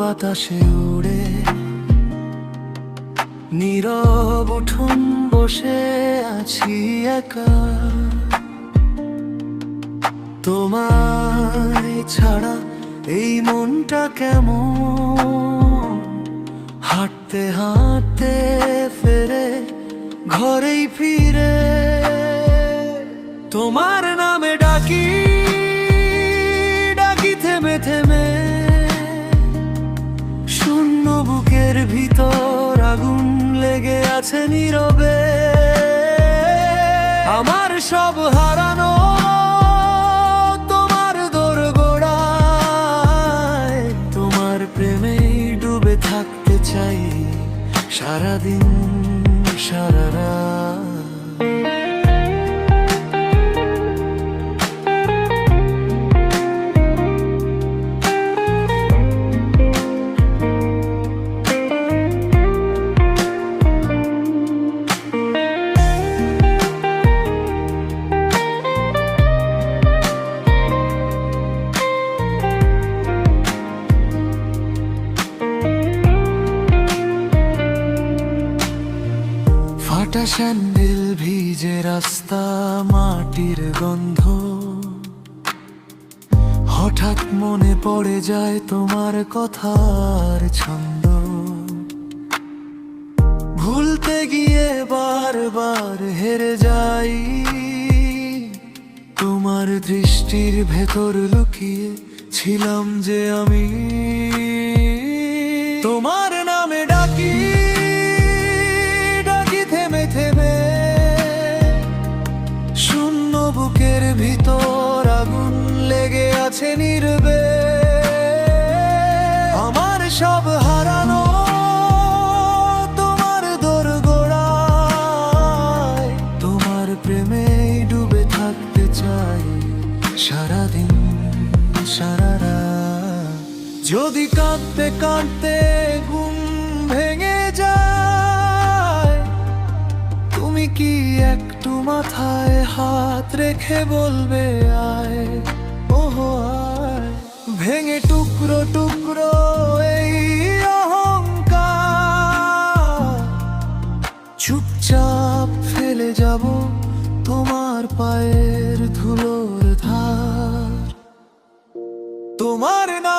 বাতাসে উড়ে, নীরব উঠোন বসে আছি একা। তোমায় ছাড়া এই মনটা কেমন, হাঁটতে হাঁটতে ফেরে ঘরেই ফিরে। তোমার নামে ডাকি ডাকি থেমে থেমে, শূন্য বুকের ভিতর আগুন লেগে আছে নীরবে। আমার সব হারানো তোমার দোরগোড়ায়, তোমার প্রেমেই ডুবে থাকতে চাই সারাদিন সারা রাত। ফাটা স্যান্ডেল, ভিজে রাস্তা, মাটির গন্ধ, হঠাৎ মনে পড়ে যায় তোমার কথার ছন্দ। ভুলতে গিয়ে বারবার হেরে যাই, তোমার দৃষ্টির ভেতর লুকিয়ে ছিলাম যে আমি। তোমার নামে ডাকি থেমে থেমে, শূন্য বুকের ভিতর আগুন লেগে আছে নীরবে। আমার সব হারানো তোমার দোরগোড়ায়, তোমার প্রেমে ডুবে থাকতে চাই সারাদিন সারা রাত। যদি কাঁদতে কাঁদতে ঘুম ভেঙে যায়, তুমি কি একটু মাথায় হাত রেখে বলবে আয়, ওহো আয়। ভেঙে টুকরো টুকরো এই অহংকার, চুপচাপ ফেলে যাব তোমার পায়ের ধুলোর ধার। তোমার না